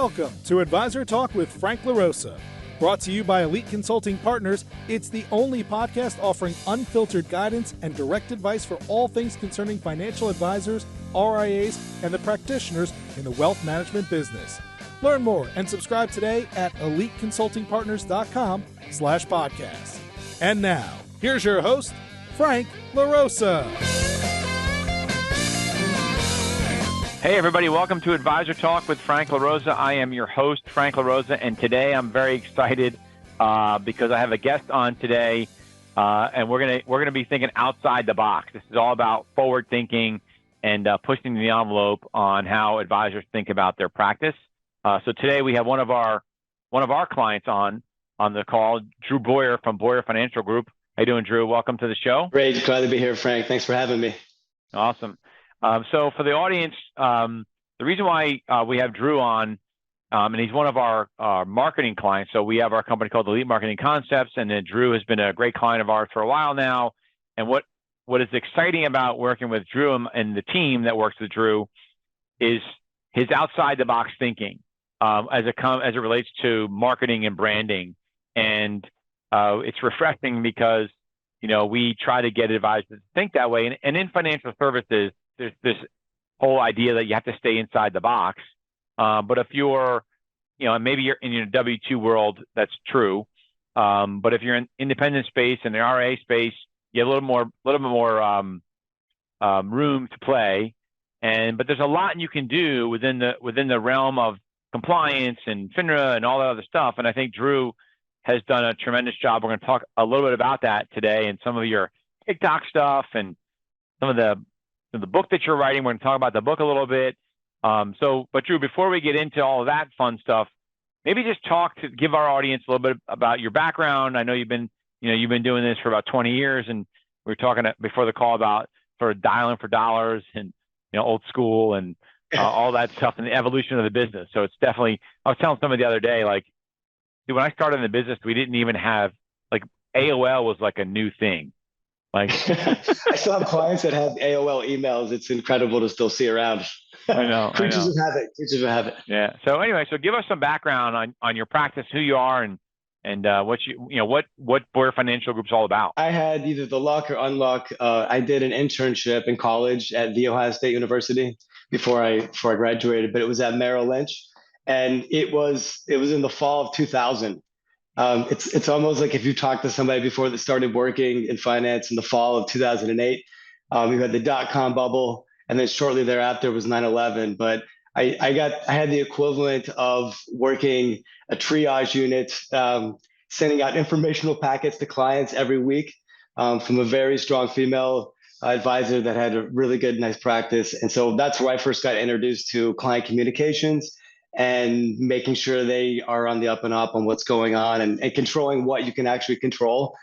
Welcome to Advisor Talk with Frank LaRosa. Brought to you by Elite Consulting Partners, it's the only podcast offering unfiltered guidance and direct advice for all things concerning financial advisors, RIAs, and the practitioners in the wealth management business. Learn more and subscribe today at eliteconsultingpartners.com/podcast. And now, here's your host, Frank LaRosa. Hey everybody, welcome to Advisor Talk with Frank LaRosa. I am your host, Frank LaRosa, and today I'm very excited because I have a guest on today, and we're gonna be thinking outside the box. This is all about forward thinking and pushing the envelope on how advisors think about their practice. So today we have one of our clients on the call, Drew Boyer from Boyer Financial Group. How you doing, Drew? Welcome to the show. Great, glad to be here, Frank. Thanks for having me. Awesome. So for the audience, the reason why we have Drew on, and he's one of our marketing clients. So we have our company called Elite Marketing Concepts, and then Drew has been a great client of ours for a while now. And what is exciting about working with Drew and the team that works with Drew is his outside the box thinking as it relates to marketing and branding. And it's refreshing because we try to get advisors to think that way. And in financial services, there's this whole idea that you have to stay inside the box. But if you're, maybe you're in your W-2 world, that's true. But if you're in independent space and the RA space, you have a little bit more room to play. But there's a lot you can do within the realm of compliance and FINRA and all that other stuff. And I think Drew has done a tremendous job. We're going to talk a little bit about that today and some of your TikTok stuff and some of the book that you're writing. We're going to talk about the book a little bit. But Drew, before we get into all of that fun stuff, maybe just give our audience a little bit about your background. I know you've been doing this for about 20 years, and we were talking before the call about sort of dialing for dollars and old school and all that stuff and the evolution of the business. So it's definitely. I was telling somebody the other day, like, dude, when I started in the business, we didn't even have AOL was like a new thing. I still have clients that have AOL emails. It's incredible to still see around. I know. Creatures of habit. Yeah. So anyway, give us some background on your practice, who you are, and what Boyer Financial Group's all about. I had either the luck or unluck. I did an internship in college at The Ohio State University before I graduated, but it was at Merrill Lynch, and it was in the fall of 2000. It's almost like if you talk to somebody before that started working in finance in the fall of 2008, you had the dot-com bubble, and then shortly thereafter was 9/11. But I had the equivalent of working a triage unit, sending out informational packets to clients every week from a very strong female advisor that had a really good, nice practice. And so that's where I first got introduced to client communications and making sure they are on the up and up on what's going on and controlling what you can actually control,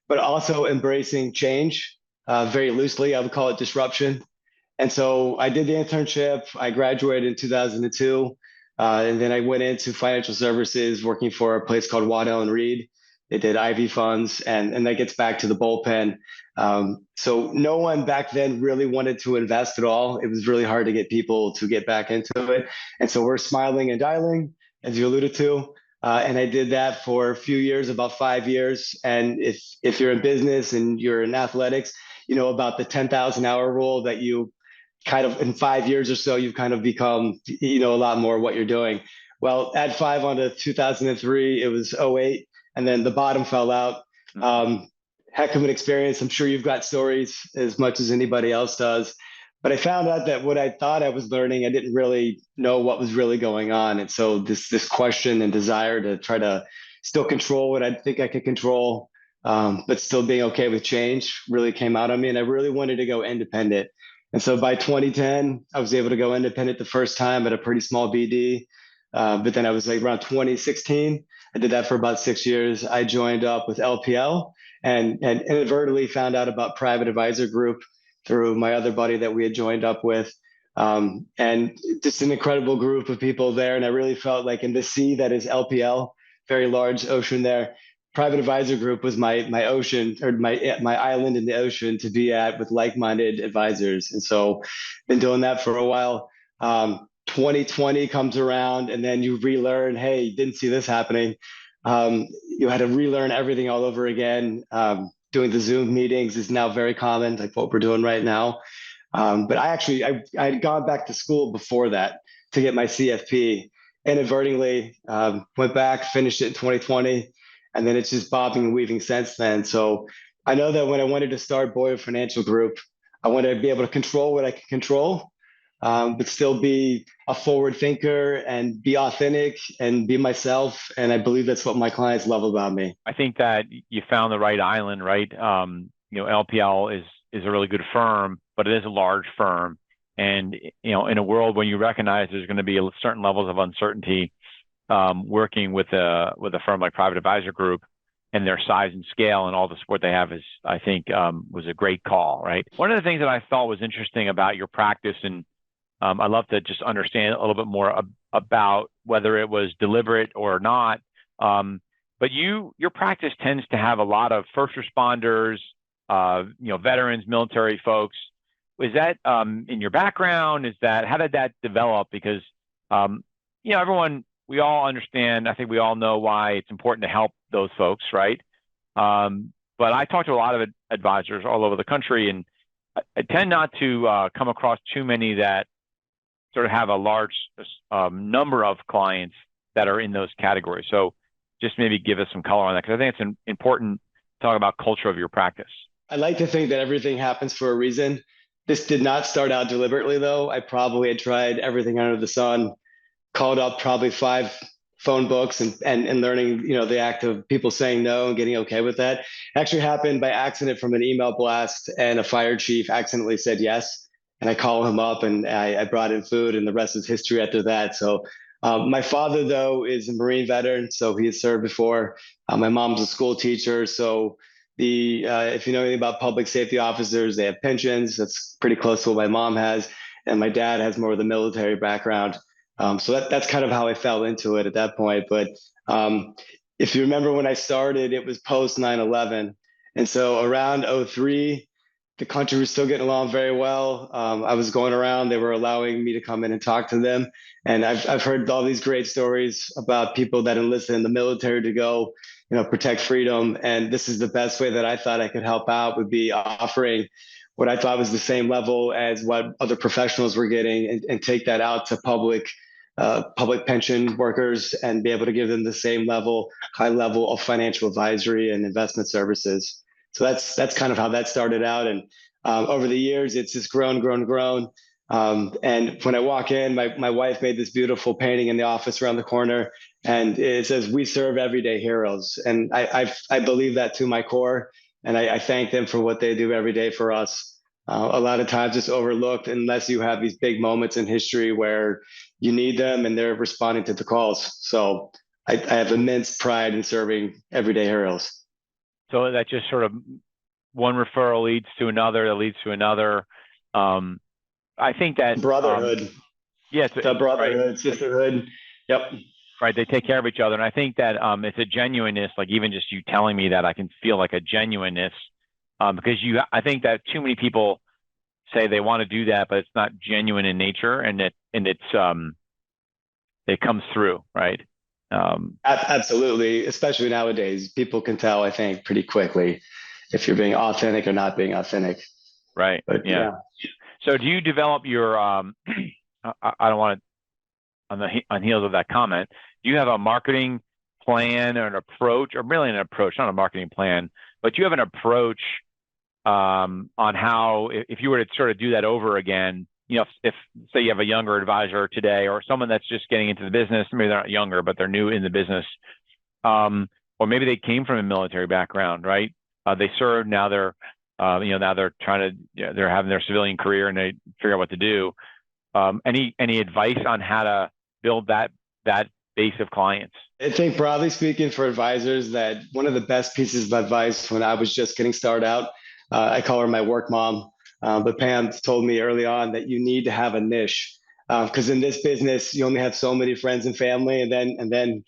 but also embracing change very loosely. I would call it disruption. And so I did the internship. I graduated in 2002. And then I went into financial services working for a place called Waddell & Reed. They did IV funds, and that gets back to the bullpen. So no one back then really wanted to invest at all. It was really hard to get people to get back into it. And so we're smiling and dialing, as you alluded to. And I did that for a few years, about 5 years. And if you're in business and you're in athletics, about the 10,000 hour rule that you kind of in 5 years or so, you've kind of become, a lot more what you're doing. Well, add 5 onto 2003, it was 2008. And then the bottom fell out. Heck of an experience. I'm sure you've got stories as much as anybody else does. But I found out that what I thought I was learning, I didn't really know what was really going on. And so this question and desire to try to still control what I think I could control, but still being okay with change really came out of me. And I really wanted to go independent. And so by 2010, I was able to go independent the first time at a pretty small BD. But then I was around 2016. I did that for about 6 years. I joined up with LPL and inadvertently found out about Private Advisor Group through my other buddy that we had joined up with. And just an incredible group of people there. And I really felt like in the sea that is LPL, very large ocean there, Private Advisor Group was my ocean, or my island in the ocean to be at with like-minded advisors. And so been doing that for a while. 2020 comes around, and then you relearn, hey, you didn't see this happening. You had to relearn everything all over again. Doing the Zoom meetings is now very common, like what we're doing right now. But I had gone back to school before that to get my CFP. Inadvertently, went back, finished it in 2020, and then it's just bobbing and weaving since then. So I know that when I wanted to start Boyer Financial Group, I wanted to be able to control what I could control, but still be a forward thinker and be authentic and be myself. And I believe that's what my clients love about me. I think that you found the right island, right? LPL is a really good firm, but it is a large firm. And, in a world when you recognize there's going to be certain levels of uncertainty, working with a firm like Private Advisor Group and their size and scale and all the support they have is, I think, was a great call, right? One of the things that I thought was interesting about your practice, and I'd love to just understand a little bit more about whether it was deliberate or not. But your practice tends to have a lot of first responders, veterans, military folks. Is that in your background? How did that develop? Because, everyone, we all understand, I think we all know why it's important to help those folks, right? But I talk to a lot of advisors all over the country, and I tend not to come across too many that sort of have a large number of clients that are in those categories. So just maybe give us some color on that, because I think it's important to talk about culture of your practice. I like to think that everything happens for a reason. This did not start out deliberately, though. I probably had tried everything under the sun, called up probably 5 phone books and learning, the act of people saying no and getting okay with that. It actually happened by accident from an email blast, and a fire chief accidentally said yes. And I called him up, and I brought in food, and the rest is history after that. So my father, though, is a Marine veteran, so he had served before. My mom's a school teacher, so if you know anything about public safety officers, they have pensions. That's pretty close to what my mom has, and my dad has more of the military background. So that's kind of how I fell into it at that point. But if you remember when I started, it was post 9/11, and so around 03, the country was still getting along very well. I was going around; they were allowing me to come in and talk to them, and I've heard all these great stories about people that enlisted in the military to go, protect freedom. And this is the best way that I thought I could help out, would be offering what I thought was the same level as what other professionals were getting, and take that out to public pension workers and be able to give them the same high level of financial advisory and investment services. So that's kind of how that started out. And over the years, it's just grown. And when I walk in, my wife made this beautiful painting in the office around the corner, and it says, "We serve everyday heroes." And I believe that to my core, and I thank them for what they do every day for us. A lot of times it's overlooked unless you have these big moments in history where you need them and they're responding to the calls. So I have immense pride in serving everyday heroes. So that just sort of one referral leads to another, that leads to another. I think that brotherhood. It's a brotherhood, right? Sisterhood. Yep. Right. They take care of each other. And I think that it's a genuineness, like even just you telling me that, I can feel like a genuineness, because I think that too many people say they want to do that, but it's not genuine in nature, and it comes through, right? Absolutely. Especially nowadays, people can tell, I think, pretty quickly if you're being authentic or not being authentic. Right. But yeah. So do you develop your, I don't want to, on heels of that comment, do you have a marketing plan or an approach, or really an approach, not a marketing plan, but you have an approach on how, if you were to sort of do that over again, if say you have a younger advisor today, or someone that's just getting into the business, maybe they're not younger, but they're new in the business, or maybe they came from a military background, right? They served, now they're, now they're trying to, they're having their civilian career and they figure out what to do. Any advice on how to build that base of clients? I think broadly speaking for advisors, that one of the best pieces of advice when I was just getting started out, I call her my work mom. But Pam told me early on that you need to have a niche, because in this business, you only have so many friends and family, and then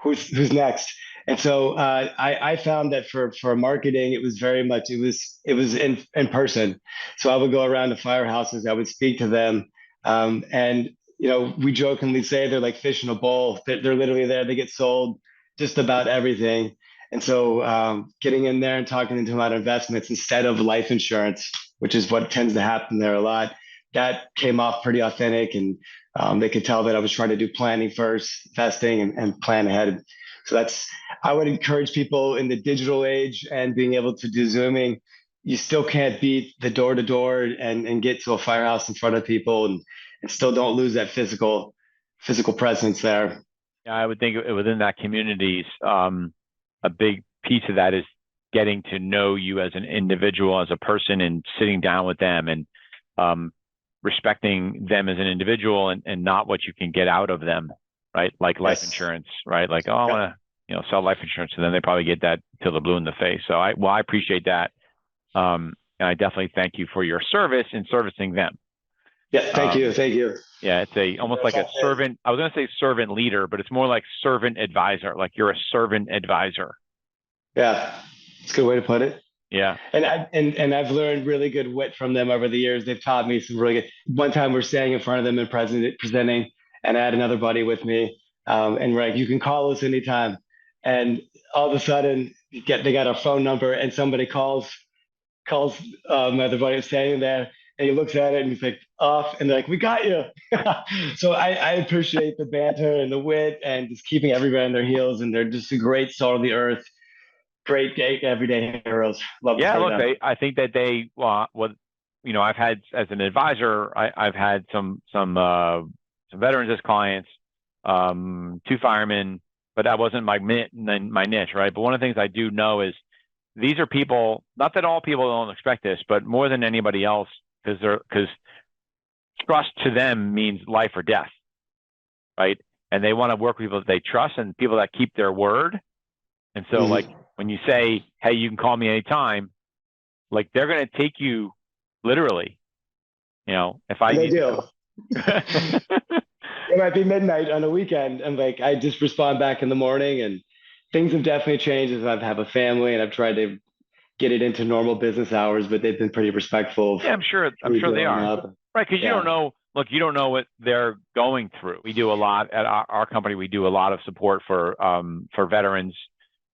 who's next? And so I found that for marketing, it was very much, it was in person. So I would go around to firehouses, I would speak to them, and we jokingly say they're like fish in a bowl. They're literally there. They get sold just about everything. And so getting in there and talking to them about investments instead of life insurance, which is what tends to happen there a lot, that came off pretty authentic. And they could tell that I was trying to do planning first, investing, and plan ahead. So I would encourage people in the digital age and being able to do Zooming. You still can't beat the door to door and get to a firehouse in front of people and still don't lose that physical presence there. Yeah, I would think within that communities, a big piece of that is getting to know you as an individual, as a person, and sitting down with them and respecting them as an individual and not what you can get out of them, right? Like life insurance, right? Like, oh, I want to, sell life insurance, and then they probably get that till the blue in the face. So I appreciate that. And I definitely thank you for your service in servicing them. Yeah, thank you. Yeah, it's almost like a servant. I was going to say servant leader, but it's more like servant advisor. Like you're a servant advisor. Yeah, it's a good way to put it. Yeah. And I've learned really good wit from them over the years. They've taught me some really good. One time we're standing in front of them and presenting, and I had another buddy with me, and we're like, "You can call us anytime." And all of a sudden, they got our phone number, and somebody calls my other buddy standing there, and he looks at it and he's like, "Off," and they're like, "We got you." So I appreciate the banter and the wit and just keeping everybody on their heels, and they're just a great salt of the earth. Great everyday heroes. Love yeah, to look, I think that they, I've had as an advisor, I've had some veterans as clients, 2 firemen, but that wasn't my niche, right? But one of the things I do know is these are people. Not that all people don't expect this, but more than anybody else, because trust to them means life or death, right? And they want to work with people that they trust and people that keep their word. And so, like, when you say, "Hey, you can call me anytime," like they're going to take you literally. If I they do. It might be midnight on a weekend, and like I just respond back in the morning, and things have definitely changed as I have a family, and I've tried to get it into normal business hours, but they've been pretty respectful. Yeah, I'm sure they are. Right, because you don't know. Look, you don't know what they're going through. We do a lot at our company. We do a lot of support for veterans.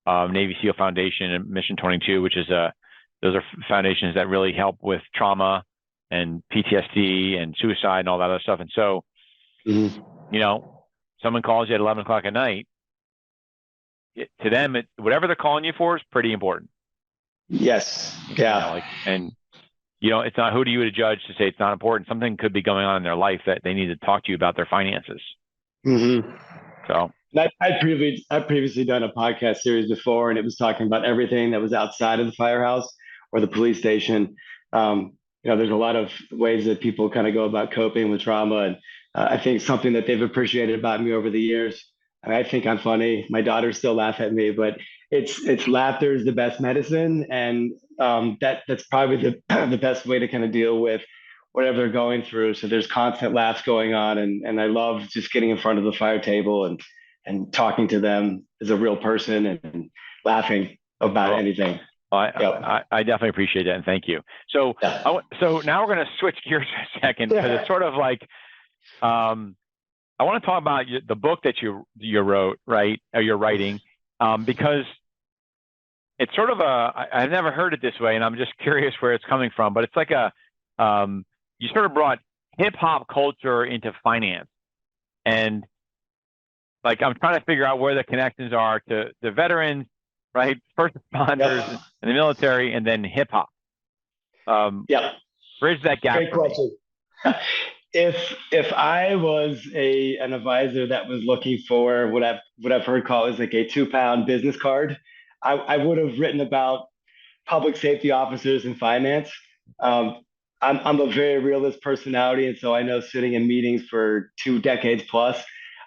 Navy SEAL Foundation and Mission 22, which is those are foundations that really help with trauma and PTSD and suicide and all that other stuff. And so, someone calls you at 11 o'clock at night, to them, whatever they're calling you for is pretty important. Yes. Yeah. It's not who do you to judge to say it's not important. Something could be going on in their life that they need to talk to you about their finances. So. I've previously done a podcast series before, and it was talking about everything that was outside of the firehouse or the police station. There's a lot of ways that people kind of go about coping with trauma, and I think something that they've appreciated about me over the years. And I think I'm funny. My daughters still laugh at me, but it's laughter is the best medicine, and that's probably the best way to kind of deal with whatever they're going through. So there's constant laughs going on, and I love just getting in front of the fire table and talking to them as a real person and laughing about anything. I definitely appreciate that, and thank you. So, so now we're going to switch gears for a second, because it's sort of like, I want to talk about the book that you wrote, right? Or you're writing, because it's sort of I've never heard it this way, and I'm just curious where it's coming from. But it's like you sort of brought hip hop culture into finance, and like I'm trying to figure out where the connections are to the veterans, right? First responders and the military, and then hip hop. Bridge that gap. Great question. If I was an advisor that was looking for what I've heard called is like a 2-pound business card, I would have written about public safety officers in finance. I'm a very realist personality, and so I know sitting in meetings for 2 decades plus,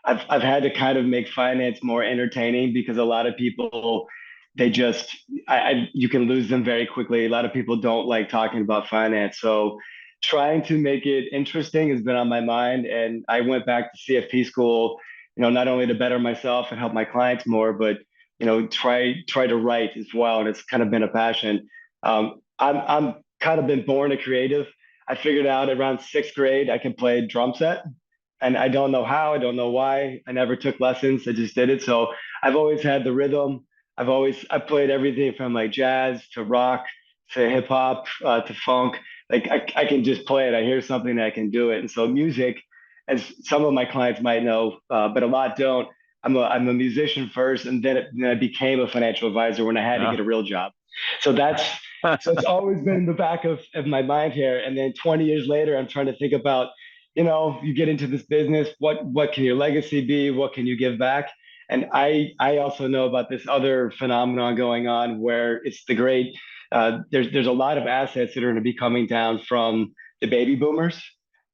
I've had to kind of make finance more entertaining, because a lot of people, you can lose them very quickly. A lot of people don't like talking about finance. So trying to make it interesting has been on my mind. And I went back to CFP school, not only to better myself and help my clients more, but, try to write as well. And it's kind of been a passion. I'm kind of been born a creative. I figured out around 6th grade, I can play drum set. and I don't know how, I don't know why. I never took lessons. I just did it. So I've always had the rhythm. I played everything from like jazz to rock to hip hop to funk. Like I can just play it. I hear something, I can do it. And so music, as some of my clients might know, but a lot don't. I'm a musician first, and then I became a financial advisor when I had to Yeah. get a real job. So that's so it's always been in the back of my mind here. And then 20 years later, I'm trying to think about, you get into this business, what can your legacy be? What can you give back? And I also know about this other phenomenon going on where it's the great there's a lot of assets that are going to be coming down from the baby boomers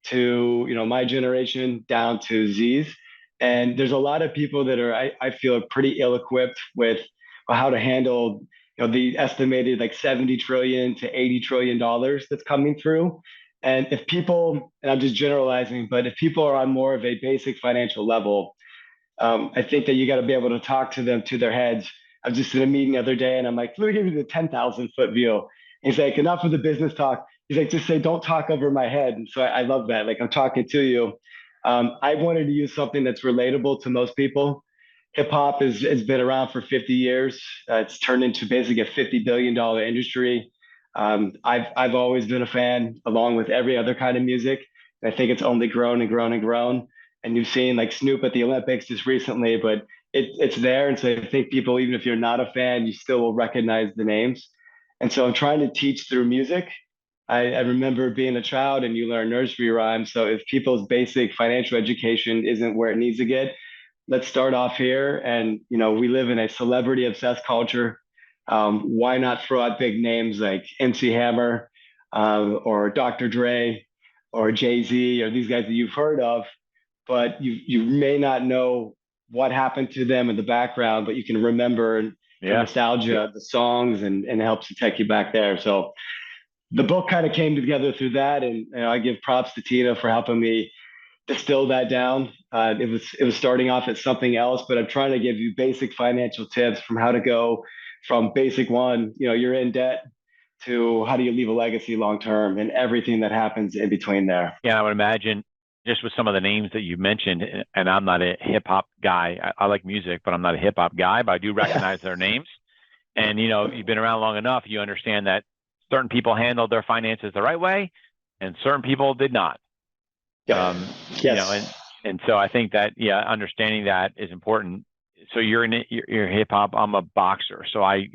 to my generation down to Z's. And there's a lot of people that I feel pretty ill-equipped with how to handle the estimated like 70 trillion to 80 trillion dollars that's coming through. And if people, and I'm just generalizing, but if people are on more of a basic financial level, I think that you got to be able to talk to them to their heads. I was just in a meeting the other day and I'm like, let me give you the 10,000 foot view. He's like, enough of the business talk. He's like, just say, don't talk over my head. And so I love that. Like, I'm talking to you. I wanted to use something that's relatable to most people. Hip hop has been around for 50 years. It's turned into basically a $50 billion industry. I've always been a fan, along with every other kind of music. And I think it's only grown and grown and grown. And you've seen like Snoop at the Olympics just recently, but it's there. And so I think people, even if you're not a fan, you still will recognize the names. And so I'm trying to teach through music. I remember being a child and you learn nursery rhymes. So if people's basic financial education isn't where it needs to get, let's start off here. And we live in a celebrity obsessed culture. Why not throw out big names like MC Hammer or Dr. Dre or Jay Z or these guys that you've heard of, but you may not know what happened to them in the background, but you can remember for Yeah. nostalgia the songs, and it helps to take you back there. So the book kind of came together through that, and I give props to Tina for helping me distill that down. It was starting off as something else, but I'm trying to give you basic financial tips from how to go from basic one, you're in debt, to how do you leave a legacy long term, and everything that happens in between there. Yeah, I would imagine just with some of the names that you mentioned, and I'm not a hip hop guy. I like music, but I'm not a hip hop guy, but I do recognize their names. And you've been around long enough, you understand that certain people handled their finances the right way and certain people did not. Yep. And Yes. so I think that, yeah, understanding that is important. So you're hip hop. I'm a boxer. So I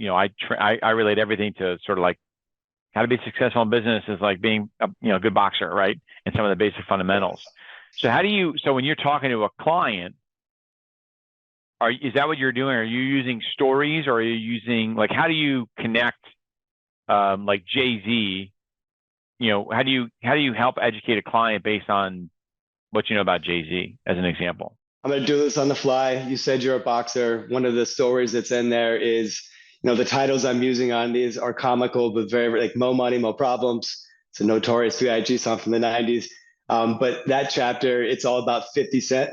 relate everything to sort of like how to be successful in business is like being a good boxer, right? And some of the basic fundamentals. So so when you're talking to a client, is that what you're doing? Are you using stories, or are you using, like, how do you connect, like Jay-Z? How do you help educate a client based on what you know about Jay-Z as an example? I'm going to do this on the fly. You said you're a boxer. One of the stories that's in there is, the titles I'm using on these are comical, but very like Mo Money, Mo Problems. It's a notorious VIG song from the 90s. But that chapter, it's all about 50 Cent,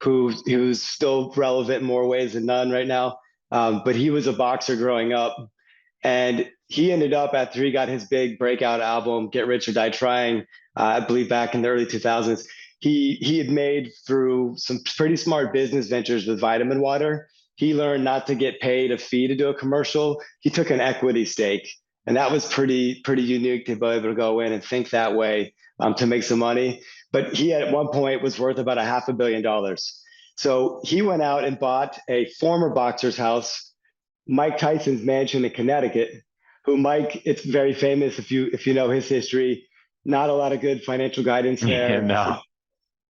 who's still relevant in more ways than none right now. But he was a boxer growing up. And he ended up, after he got his big breakout album, Get Rich or Die Trying, I believe back in the early 2000s, he had made, through some pretty smart business ventures with vitamin water, he learned not to get paid a fee to do a commercial. He took an equity stake. And that was pretty unique to be able to go in and think that way, to make some money. But he at one point was worth about $500 million. So he went out and bought a former boxer's house, Mike Tyson's mansion in Connecticut, who Mike, it's very famous if you know his history. Not a lot of good financial guidance Yeah, there. no.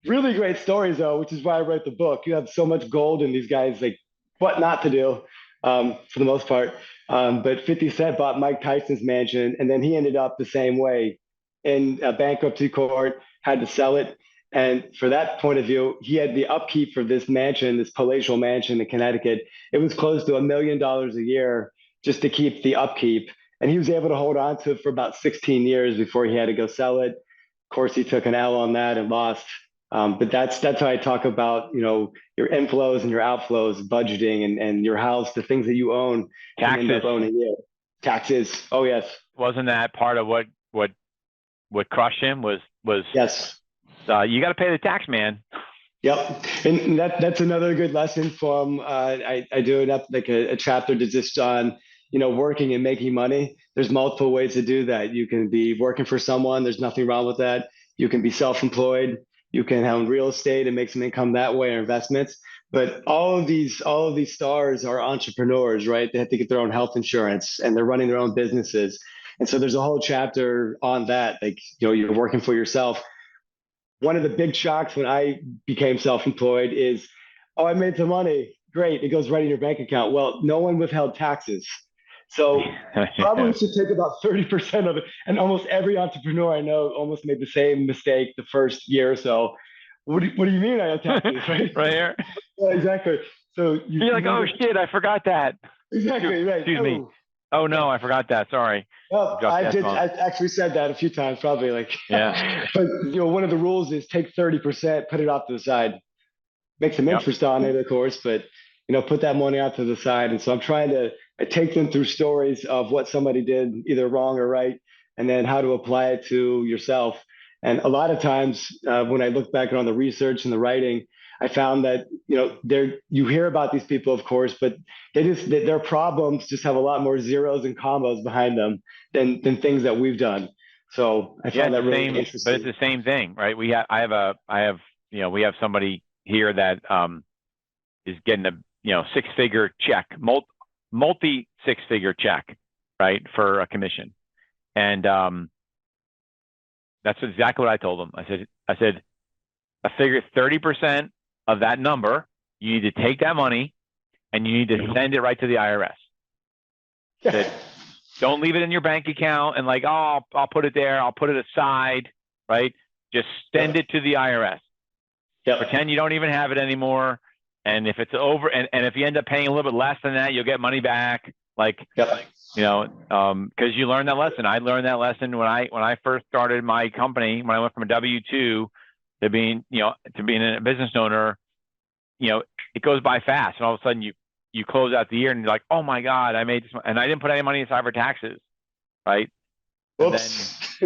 Really great stories though, which is why I wrote the book. You have so much gold in these guys, like what not to do, for the most part. But 50 Cent bought Mike Tyson's mansion, and then he ended up the same way in a bankruptcy court, had to sell it. And for that point of view, he had the upkeep for this mansion, this palatial mansion in Connecticut. It was close to $1 million a year just to keep the upkeep. And he was able to hold on to it for about 16 years before he had to go sell it. Of course, he took an L on that and lost. But that's how I talk about, your inflows and your outflows, budgeting, and your house, the things that you own can end Taxes. up owning you. Taxes. Oh yes. Wasn't that part of what crushed him was Yes. you got to pay the tax man? Yep, and that's another good lesson from I do it up like a chapter to just on working and making money. There's multiple ways to do that. You can be working for someone. There's nothing wrong with that. You can be self-employed. You can have real estate and make some income that way or investments. But all of these stars are entrepreneurs, right? They have to get their own health insurance and they're running their own businesses. And so there's a whole chapter on that. Like you're working for yourself. One of the big shocks when I became self-employed is, oh, I made some money. Great. It goes right in your bank account. Well, no one withheld taxes. So probably should take about 30% of it. And almost every entrepreneur I know almost made the same mistake the first year or so. What do you mean I have taxes, right? Right here. Yeah, exactly. So You're like, oh shit, I forgot that. Exactly, right. Excuse me. Oh no, I forgot that. Sorry. Well, I did. I actually said that a few times, probably like. Yeah. But one of the rules is take 30%, put it off to the side, make some interest on it, of course, but put that money out to the side. And so I'm trying to I take them through stories of what somebody did, either wrong or right, and then how to apply it to yourself. And a lot of times, when I look back on the research and the writing, I found that you hear about these people, of course, but their problems just have a lot more zeros and commas behind them than things that we've done. So I found that really interesting. But it's the same thing, right? We have somebody here that is getting a six-figure check, multi six-figure check, right, for a commission, and that's exactly what I told them. I said, I figure 30% of that number, you need to take that money and you need to send it right to the IRS. Said, don't leave it in your bank account and like, oh, I'll put it there. I'll put it aside, right? Just send it to the IRS. Pretend you don't even have it anymore. And if it's over, and if you end up paying a little bit less than that, you'll get money back. Because you learned that lesson. I learned that lesson when I first started my company, when I went from a W-2 to being a business owner. It goes by fast, and all of a sudden you close out the year and you're like, oh my God, I made this, and I didn't put any money aside for taxes, right? Whoops.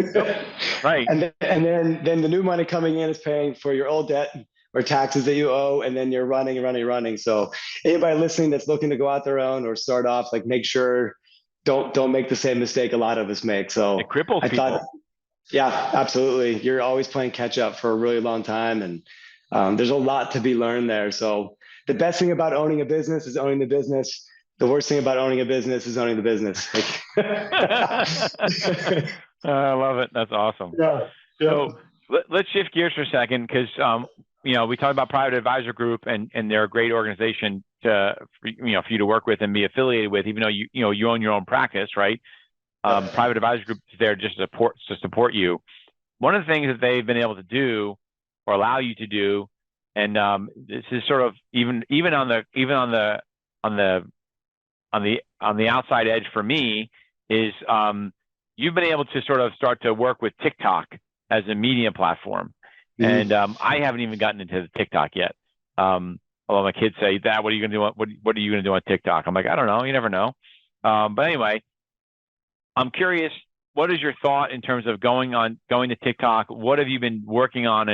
Right. And then the new money coming in is paying for your old debt or taxes that you owe, and then you're running. So anybody listening that's looking to go out their own or start off, like make sure don't make the same mistake a lot of us make. So it cripples people. Yeah, absolutely. You're always playing catch up for a really long time, and there's a lot to be learned there. So the best thing about owning a business is owning the business. The worst thing about owning a business is owning the business. I love it. That's awesome. Yeah. So let's shift gears for a second, because we talked about Private Advisor Group, and they're a great organization for you to work with and be affiliated with, even though you own your own practice, right? Private Advisor Group is there just to support you. One of the things that they've been able to do or allow you to do, and this is sort of even on the outside edge for me, is you've been able to sort of start to work with TikTok as a media platform. And I haven't even gotten into the TikTok yet. Although my kids say, Dad, what are you going to do? What are you going to do on TikTok? I'm like, I don't know. You never know. But anyway, I'm curious, what is your thought in terms of going to TikTok? What have you been working on?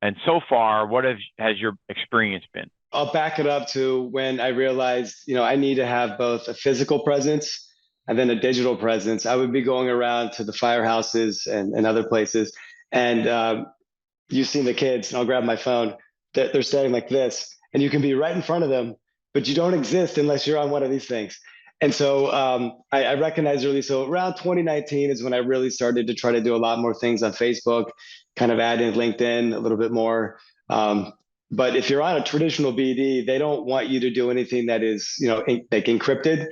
And so far, what has your experience been? I'll back it up to when I realized, I need to have both a physical presence and then a digital presence. I would be going around to the firehouses and other places. And you've seen the kids, and I'll grab my phone. They're standing like this, and you can be right in front of them, but you don't exist unless you're on one of these things. And so I recognized early. So around 2019 is when I really started to try to do a lot more things on Facebook, kind of add in LinkedIn a little bit more. But if you're on a traditional BD, they don't want you to do anything that is, like encrypted.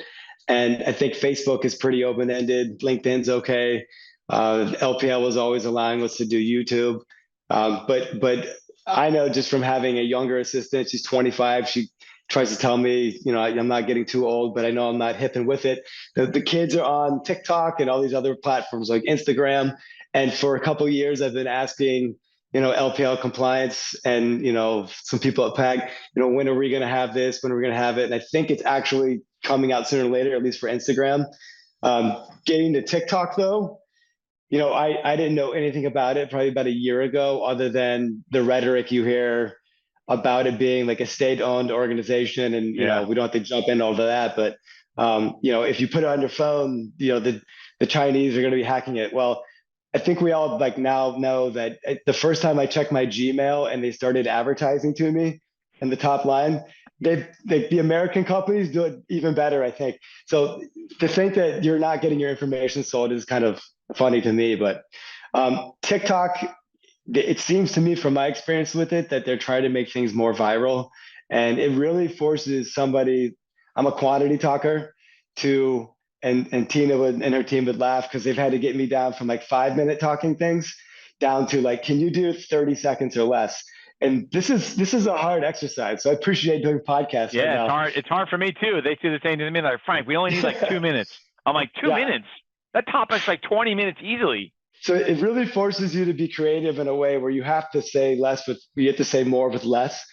And I think Facebook is pretty open-ended. LinkedIn's okay. LPL was always allowing us to do YouTube. But I know just from having a younger assistant, she's 25, she tries to tell me, I'm not getting too old, but I know I'm not hip and with it. The kids are on TikTok and all these other platforms like Instagram. And for a couple of years, I've been asking, LPL compliance and, some people at PAG, when are we going to have this? When are we going to have it? And I think it's actually coming out sooner or later, at least for Instagram. Getting to TikTok though, I didn't know anything about it probably about a year ago, other than the rhetoric you hear. about it being like a state-owned organization, and Yeah. we don't have to jump into all of that. But if you put it on your phone, the Chinese are going to be hacking it. Well, I think we all like now know that the first time I checked my Gmail and they started advertising to me in the top line, the American companies do it even better, I think. So to think that you're not getting your information sold is kind of funny to me. But TikTok, it seems to me from my experience with it that they're trying to make things more viral, and it really forces somebody. I'm a quantity talker to, and Tina and her team would laugh because they've had to get me down from like 5 minute talking things down to like, can you do 30 seconds or less? And this is a hard exercise. So I appreciate doing podcasts right Yeah, it's now. hard. It's hard for me too. They say the same to me, like, Frank, we only need like 2 minutes. I'm like, two Yeah. minutes? That topic's like 20 minutes easily. So it really forces you to be creative in a way where you have to say less with, you have to say more with less.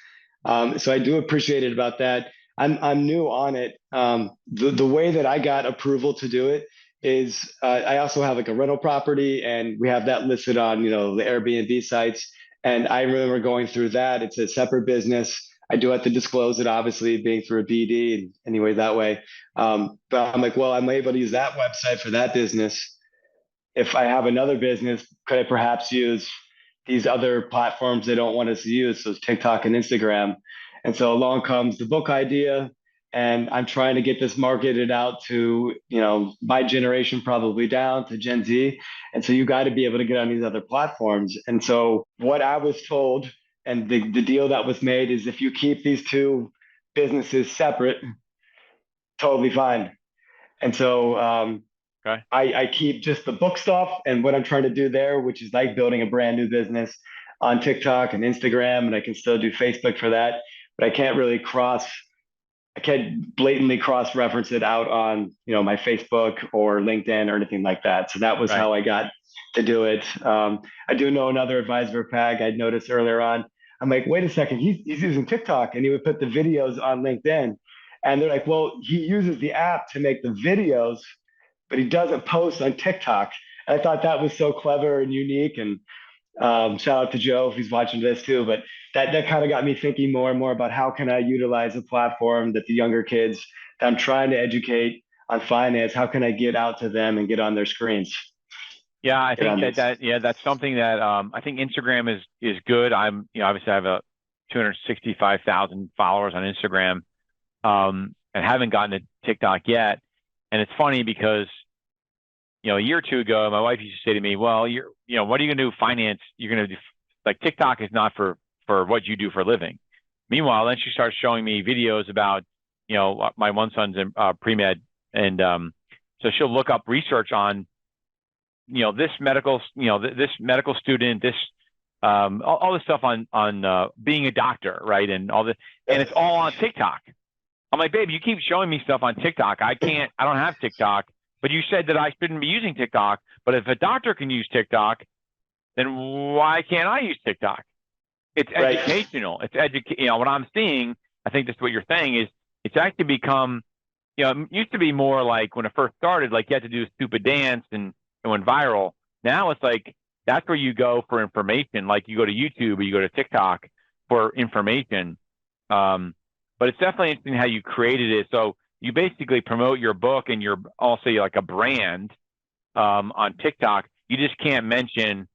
So I do appreciate it about that. I'm new on it. The way that I got approval to do it is I also have like a rental property, and we have that listed on the Airbnb sites. And I remember going through that. It's a separate business. I do have to disclose it, obviously, being through a BD and anyway that way. But I'm like, well, I'm able to use that website for that business. If I have another business, could I perhaps use these other platforms they don't want us to use, so TikTok and Instagram? And so along comes the book idea, and I'm trying to get this marketed out to my generation, probably down to Gen Z. And so you got to be able to get on these other platforms. And so what I was told, and the deal that was made, is if you keep these two businesses separate, totally fine. And so Okay. I keep just the book stuff and what I'm trying to do there, which is like building a brand new business on TikTok and Instagram, and I can still do Facebook for that, but I can't blatantly cross reference it out on my Facebook or LinkedIn or anything like that. So that was Right. how I got to do it. I do know another advisor, Pag, I'd noticed earlier on. I'm like, wait a second, he's using TikTok, and he would put the videos on LinkedIn. And they're like, well, he uses the app to make the videos, but he doesn't post on TikTok. And I thought that was so clever and unique. And shout out to Joe if he's watching this too. But that kind of got me thinking more and more about how can I utilize a platform that the younger kids that I'm trying to educate on finance, how can I get out to them and get on their screens? Yeah, I Get think on this. that's something that I think Instagram is good. I'm obviously I have a 265,000 followers on Instagram, and haven't gotten to TikTok yet. And it's funny because a year or two ago, my wife used to say to me, "Well, what are you gonna do? Finance? You're gonna do like TikTok is not for what you do for a living." Meanwhile, then she starts showing me videos about my one son's in pre-med, and so she'll look up research on this medical this medical student, this all this stuff on being a doctor, right, and all this, and it's all on TikTok. I'm like, babe, you keep showing me stuff on TikTok. I don't have TikTok, but you said that I shouldn't be using TikTok. But if a doctor can use TikTok, then why can't I use TikTok? It's Right. educational. It's what I'm seeing, I think this is what you're saying, is it's actually become, it used to be more like when it first started, like you had to do a stupid dance and it went viral. Now it's like that's where you go for information. Like you go to YouTube or you go to TikTok for information. But it's definitely interesting how you created it. So you basically promote your book and you're also like a brand on TikTok. You just can't mention,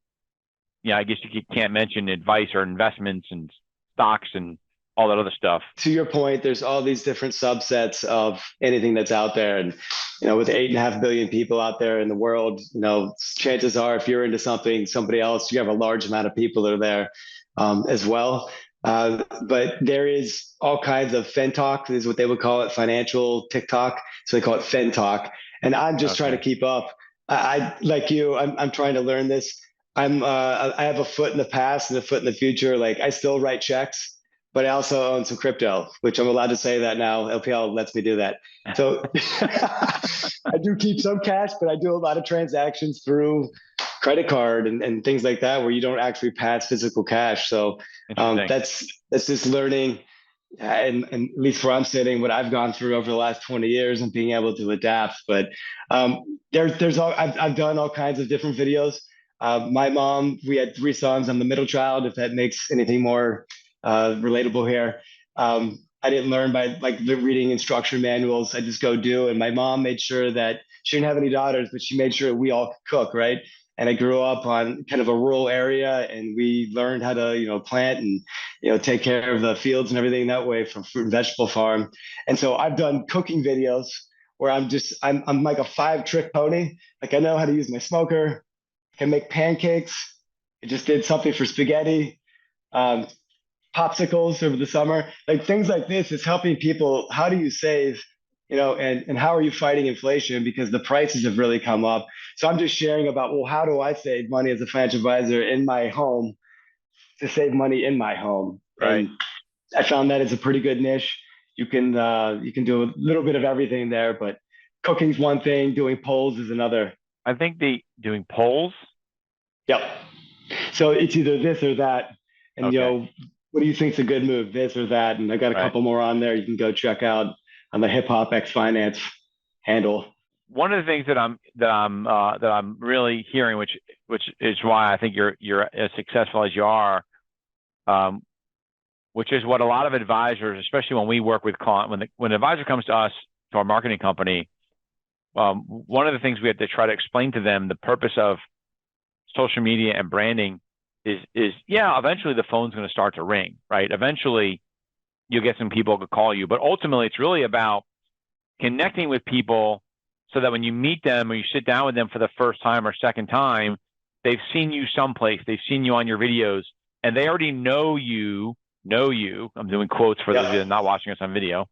I guess you can't mention advice or investments and stocks and all that other stuff. To your point, there's all these different subsets of anything that's out there. And, with 8.5 billion people out there in the world, chances are if you're into something, somebody else, you have a large amount of people that are there as well. But there is all kinds of Fen Talk, is what they would call it, financial TikTok. So they call it Fen Talk. And I'm just trying to keep up. I like you, I'm trying to learn this. I have a foot in the past and a foot in the future. Like I still write checks, but I also own some crypto, which I'm allowed to say that now. LPL lets me do that. So I do keep some cash, but I do a lot of transactions through credit card and things like that, where you don't actually pass physical cash. So that's just learning, and at least where I'm sitting, what I've gone through over the last 20 years and being able to adapt. But I've done all kinds of different videos. My mom, we had 3 sons. I'm the middle child, if that makes anything more relatable here. I didn't learn by like reading instruction manuals. I just go do. And my mom made sure that she didn't have any daughters, but she made sure we all could cook, right? And I grew up on kind of a rural area, and we learned how to, plant and, take care of the fields and everything that way from fruit and vegetable farm. And so I've done cooking videos where I'm like a 5-trick pony. Like I know how to use my smoker, can make pancakes. I just did something for spaghetti. Um, Popsicles over the summer, like things like this is helping people. How do you save, and how are you fighting inflation? Because the prices have really come up. So I'm just sharing about, well, how do I save money as a financial advisor in my home to save money in my home? Right. And I found that is a pretty good niche. You can do a little bit of everything there, but cooking's one thing, doing polls is another. I think doing polls. Yep. So it's either this or that. And, Okay. what do you think's a good move, this or that? And I got a Right. couple more on there. You can go check out on the Hip Hop X Finance handle. One of the things that I'm really hearing, which is why I think you're as successful as you are, um, which is what a lot of advisors, especially when we work with client, when an advisor comes to us, to our marketing company, one of the things we have to try to explain to them, the purpose of social media and branding is yeah, eventually the phone's going to start to ring, right? Eventually you'll get some people to call you, but ultimately it's really about connecting with people so that when you meet them or you sit down with them for the first time or second time, they've seen you someplace, they've seen you on your videos, and they already know you. I'm doing quotes for those of you that are not watching us on video,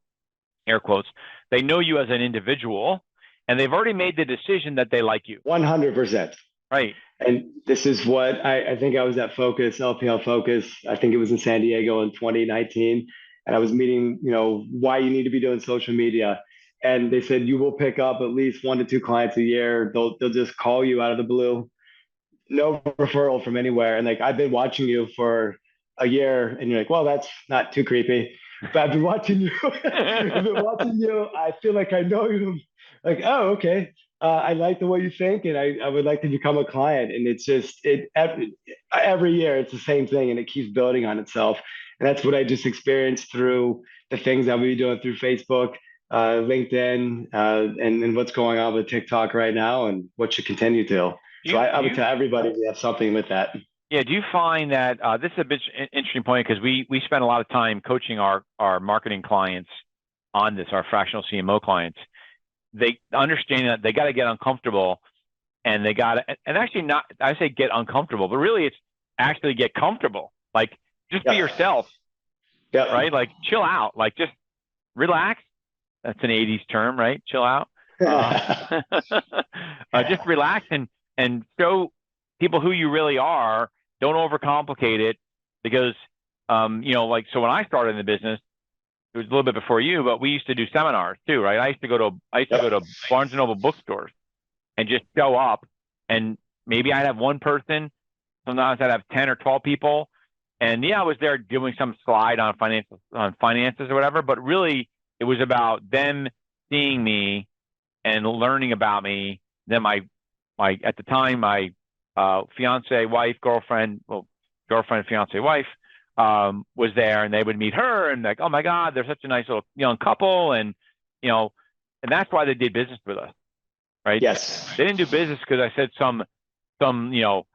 air quotes. They know you as an individual, and they've already made the decision that they like you. 100%. Right. And this is what I think I was at Focus, LPL Focus. I think it was in San Diego in 2019. And I was meeting, why you need to be doing social media. And they said, you will pick up at least 1 to 2 clients a year. They'll just call you out of the blue, no referral from anywhere. And like, I've been watching you for a year, and you're like, well, that's not too creepy. But I've been watching you. I've been watching you. I feel like I know you. Like, oh, okay. I like the way you think, and I would like to become a client. And it's just every year it's the same thing, and it keeps building on itself. And that's what I just experienced through the things that we're doing through Facebook, LinkedIn, and what's going on with TikTok right now, and what should continue to. So I would tell everybody we have something with that. Yeah. Do you find that this is a bit interesting point, because we spend a lot of time coaching our marketing clients on this, our fractional CMO clients. They understand that they got to get uncomfortable, and they got to, and actually not, I say get uncomfortable, but really it's actually get comfortable. Like just be yourself, right? Like chill out, like just relax. That's an 80s term, right? Chill out. Just relax and show people who you really are. Don't overcomplicate it, because, like, so when I started in the business, it was a little bit before you, but we used to do seminars too, right? I used to go to Barnes and Noble bookstores and just show up, and maybe I'd have one person. Sometimes I'd have 10 or 12 people, and yeah, I was there doing some slide on finances or whatever. But really, it was about them seeing me and learning about me. Then my at the time my fiance, wife, girlfriend, fiance, wife, was there, and they would meet her, and like, oh my God, they're such a nice little young couple, and and that's why they did business with us, right? Yes. They didn't do business because I said some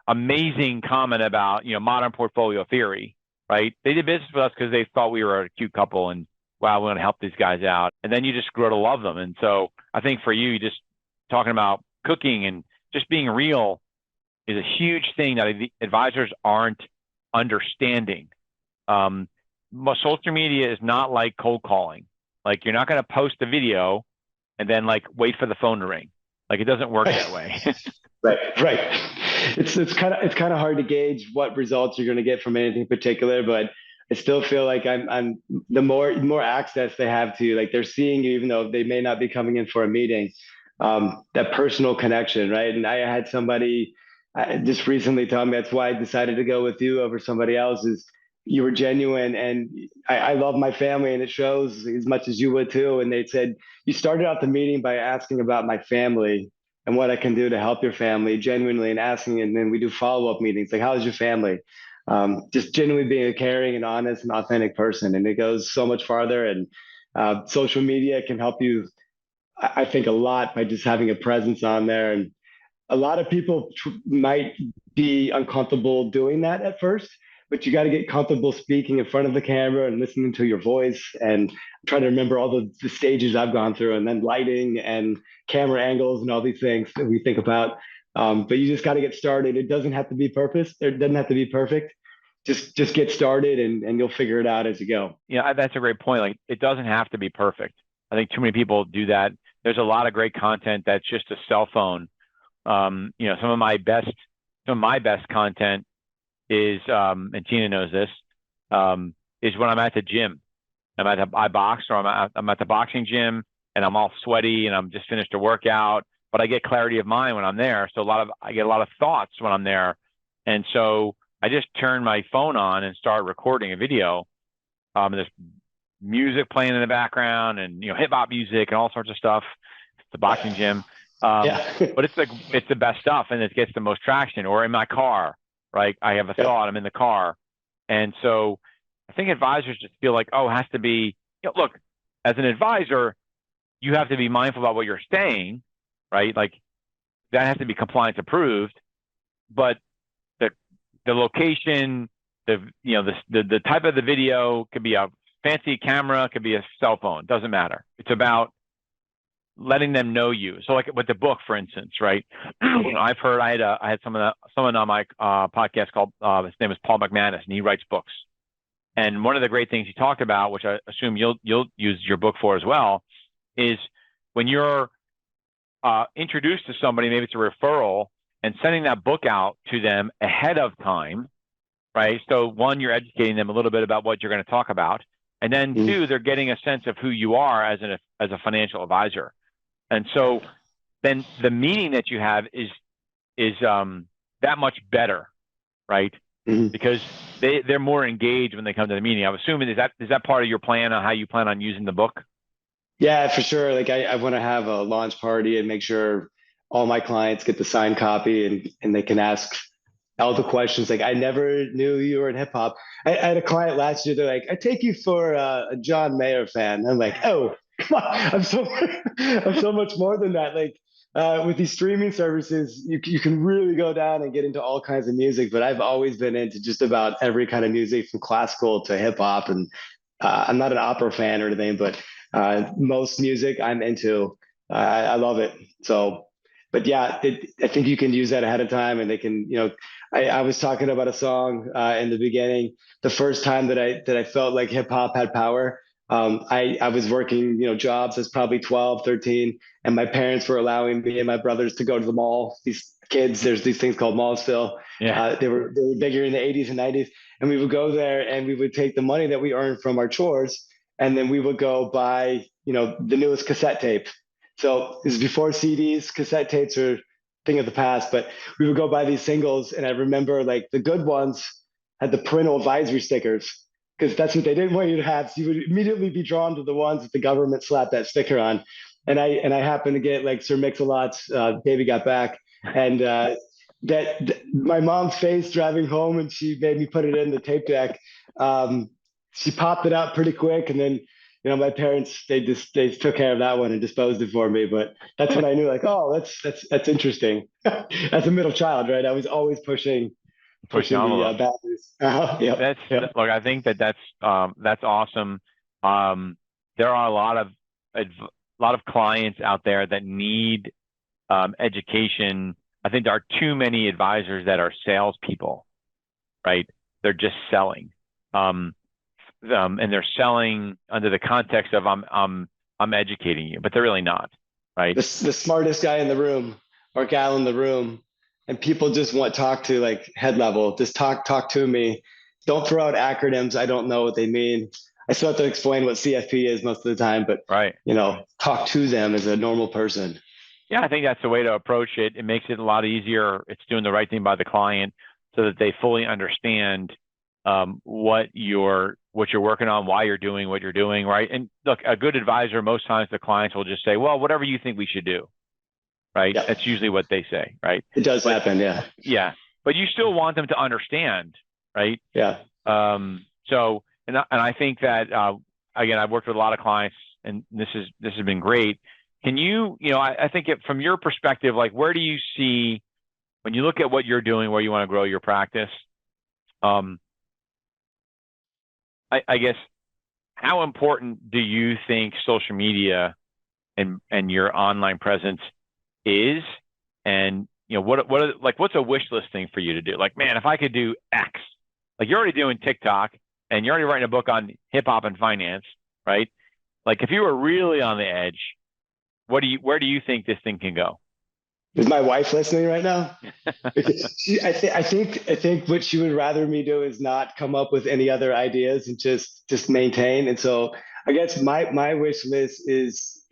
amazing comment about modern portfolio theory, right? They did business with us because they thought we were a cute couple, and wow, we want to help these guys out, and then you just grow to love them. And so I think for you, just talking about cooking and just being real is a huge thing that advisors aren't understanding. Social media is not like cold calling. Like, you're not going to post a video and then like wait for the phone to ring. Like, it doesn't work that way. Right. It's kind of hard to gauge what results you're going to get from anything particular, but I still feel like I'm the more access they have to you, like they're seeing you, even though they may not be coming in for a meeting. That personal connection, right? And I had somebody just recently tell me that's why I decided to go with you over somebody else. Is you were genuine, and I love my family, and it shows as much as you would too. And they said you started out the meeting by asking about my family and what I can do to help your family genuinely, and asking, and then we do follow-up meetings like, how's your family? just genuinely being a caring and honest and authentic person. And it goes so much farther. And social media can help you, I think, a lot by just having a presence on there. And a lot of people might be uncomfortable doing that at first, but you got to get comfortable speaking in front of the camera and listening to your voice. And try to remember all the stages I've gone through, and then lighting and camera angles and all these things that we think about. But you just got to get started. It doesn't have to be purpose. It doesn't have to be perfect. Just get started, and you'll figure it out as you go. Yeah, that's a great point. Like, it doesn't have to be perfect. I think too many people do that. There's a lot of great content that's just a cell phone. Some of my best content is, and Tina knows this, is when I'm at the gym. I box, or I'm at the boxing gym, and I'm all sweaty and I'm just finished a workout, but I get clarity of mind when I'm there. So I get a lot of thoughts when I'm there. And so I just turn my phone on and start recording a video. There's music playing in the background, and hip hop music and all sorts of stuff. It's the boxing gym. But it's the best stuff, and it gets the most traction. Or in my car, right? I have a thought, I'm in the car. And so I think advisors just feel like, it has to be, look, as an advisor, you have to be mindful about what you're saying, right? Like, that has to be compliance approved, but the location, the type of the video could be a fancy camera, could be a cell phone, doesn't matter. It's about letting them know you. So, like with the book, for instance, right? I've heard, I had someone on my podcast called, his name is Paul McManus, and he writes books. And one of the great things he talked about, which I assume you'll use your book for as well, is when you're introduced to somebody, maybe it's a referral, and sending that book out to them ahead of time, right? So one, you're educating them a little bit about what you're going to talk about, and then two, they're getting a sense of who you are as a financial advisor. And so then the meeting that you have is that much better, right? Because they're more engaged when they come to the meeting. I'm assuming, is that part of your plan on how you plan on using the book? Yeah, for sure. Like I want to have a launch party and make sure all my clients get the signed copy, and they can ask all the questions. Like, I never knew you were in hip hop. I had a client last year. They're like, I take you for a John Mayer fan. I'm like, oh, come on. I'm so much more than that. Like, with these streaming services, you can really go down and get into all kinds of music. But I've always been into just about every kind of music, from classical to hip hop. And I'm not an opera fan or anything, but most music I'm into. I love it. So, but yeah, I think you can use that ahead of time, and they can, I was talking about a song in the beginning. The first time that I felt like hip hop had power, I was working, jobs. I was probably 12, 13, and my parents were allowing me and my brothers to go to the mall. These kids, there's these things called malls still. Yeah. They were bigger in the 80s and 90s, and we would go there, and we would take the money that we earned from our chores, and then we would go buy, the newest cassette tape. So this is before CDs. Cassette tapes are a thing of the past, but we would go buy these singles, and I remember, like, the good ones had the parental advisory stickers, because that's what they didn't want you to have. So you would immediately be drawn to the ones that the government slapped that sticker on. And I happened to get, like, Sir Mix-a-Lot's "Baby Got Back," and that my mom's face driving home, and she made me put it in the tape deck. She popped it out pretty quick, and then, my parents, they took care of that one and disposed it for me. But that's when I knew, like, oh, that's interesting. As a middle child, right? I was always pushing the boundaries. Look, I think that's awesome. There are a lot of clients out there that need education. I think there are too many advisors that are salespeople, right? They're just selling. And they're selling under the context of I'm educating you, but they're really not, right? The smartest guy in the room or gal in the room, and people just want to talk to, like, head level. Just talk to me. Don't throw out acronyms. I don't know what they mean. I still have to explain what CFP is most of the time, but right, talk to them as a normal person. Yeah, I think that's the way to approach it. It makes it a lot easier. It's doing the right thing by the client so that they fully understand what you're working on, why you're doing what you're doing, right? And look, a good advisor, most times the clients will just say, well, whatever you think we should do, right? Yeah. That's usually what they say, right? It does happen, yeah. Yeah, but you still want them to understand, right? Yeah. So, and I think that, again, I've worked with a lot of clients, and this has been great. Can you, I think from your perspective, like, where do you see, when you look at what you're doing, where you want to grow your practice, I guess, how important do you think social media and your online presence is? And, what's a wish list thing for you to do? Like, man, if I could do X, like, you're already doing TikTok and you're already writing a book on hip hop and finance, right? Like, if you were really on the edge, where do you think this thing can go? Is my wife listening right now? I think what she would rather me do is not come up with any other ideas and just maintain. And so I guess my wish list is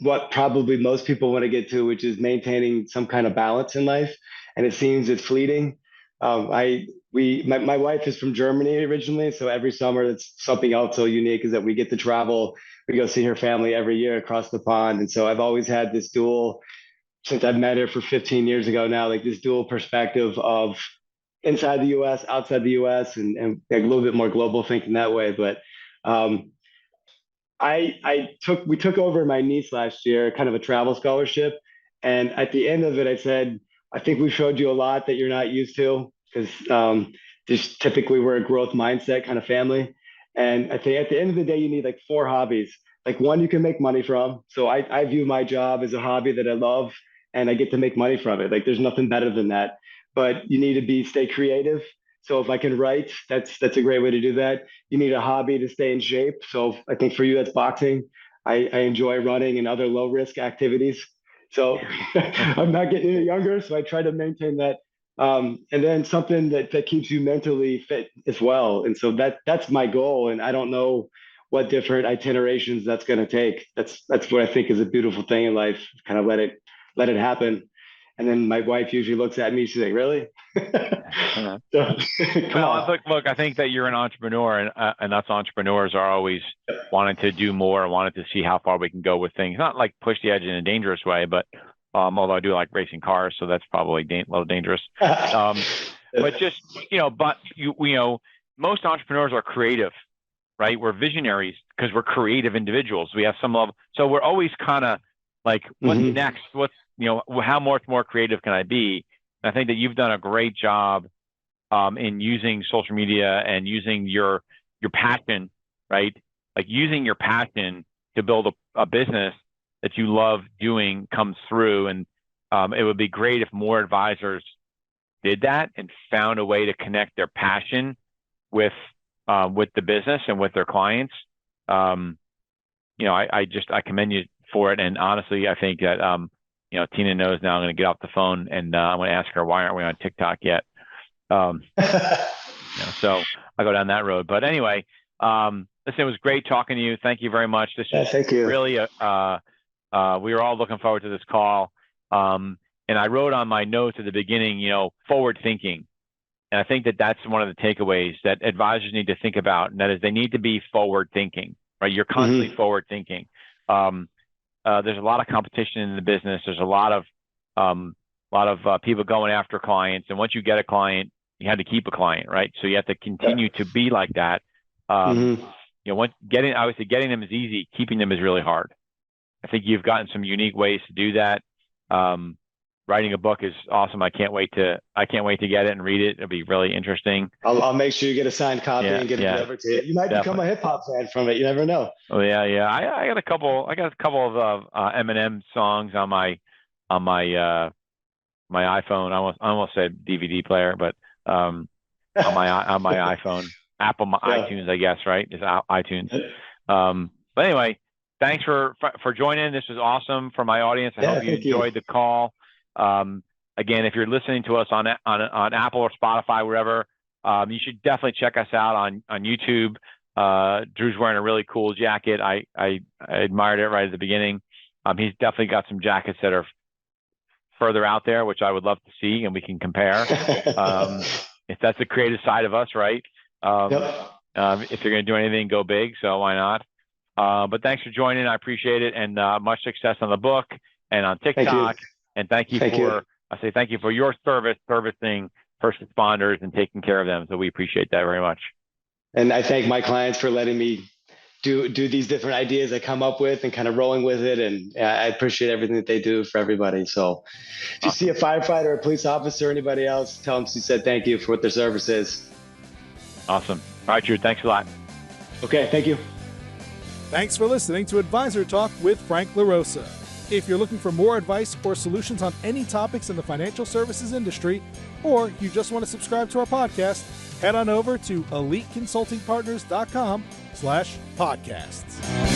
what probably most people want to get to, which is maintaining some kind of balance in life. And it seems it's fleeting. My wife is from Germany originally, so every summer it's something else so unique is that we get to travel. We go see her family every year across the pond, and so I've always had this dual, since I've met her for 15 years ago now, like this dual perspective of inside the U.S., outside the U.S., and a little bit more global thinking that way. But um, we took over my niece last year, kind of a travel scholarship, and at the end of it, I said, I think we showed you a lot that you're not used to because just typically we're a growth mindset kind of family. And I think at the end of the day, you need like four hobbies. Like one you can make money from. So I view my job as a hobby that I love and I get to make money from it. Like there's nothing better than that. But you need to stay creative. So if I can write, that's a great way to do that. You need a hobby to stay in shape. So I think for you that's boxing. I enjoy running and other low risk activities. So I'm not getting any younger, so I try to maintain that. And then something that keeps you mentally fit as well. And so that's my goal. And I don't know what different itinerations that's going to take. That's what I think is a beautiful thing in life. Kind of let it happen. And then my wife usually looks at me. She's like, "Really?" So, come on. Look, I think that you're an entrepreneur, and us entrepreneurs are always wanting to do more and wanting to see how far we can go with things. Not like push the edge in a dangerous way, but although I do like racing cars, so that's probably a little dangerous. But just most entrepreneurs are creative, right? We're visionaries because we're creative individuals. We have some level, so we're always kind of like, what's next? How much more creative can I be? And I think that you've done a great job in using social media and using your passion, right? Like using your passion to build a business that you love doing comes through. And it would be great if more advisors did that and found a way to connect their passion with the business and with their clients. I commend you for it. And honestly, I think that Tina knows now I'm going to get off the phone and I'm going to ask her, why aren't we on TikTok yet? So I go down that road. But anyway, listen, it was great talking to you. Thank you very much. This is thank you. Really, we were all looking forward to this call. And I wrote on my notes at the beginning, forward thinking. And I think that that's one of the takeaways that advisors need to think about. And that is they need to be forward thinking, right? You're constantly forward thinking. There's a lot of competition in the business. There's a lot of people going after clients. And once you get a client, you have to keep a client, right? So you have to continue to be like that. Obviously getting them is easy. Keeping them is really hard. I think you've gotten some unique ways to do that. Writing a book is awesome. I can't wait to get it and read it. It'll be really interesting. I'll make sure you get a signed copy and get it delivered to you. You might become a hip hop fan from it. You never know. Oh yeah. I got a couple of Eminem songs on my iPhone. I almost said DVD player, but on my iPhone, iTunes, I guess, right? It's iTunes. But anyway, thanks for joining. This was awesome for my audience. I hope you enjoyed the call. Again, if you're listening to us on Apple or Spotify, wherever, you should definitely check us out on YouTube. Drew's wearing a really cool jacket. I admired it right at the beginning. He's definitely got some jackets that are further out there, which I would love to see, and we can compare. If that's the creative side of us, right? If you're going to do anything, go big. So why not? But thanks for joining. I appreciate it, and much success on the book and on TikTok. And thank you for your servicing first responders and taking care of them. So we appreciate that very much. And I thank my clients for letting me do these different ideas I come up with and kind of rolling with it. And I appreciate everything that they do for everybody. So if you see a firefighter or a police officer or anybody else, tell them she said thank you for what their service is. Awesome. All right, Drew, thanks a lot. Okay, thank you. Thanks for listening to Advisor Talk with Frank LaRosa. If you're looking for more advice or solutions on any topics in the financial services industry, or you just want to subscribe to our podcast, head on over to eliteconsultingpartners.com/podcasts.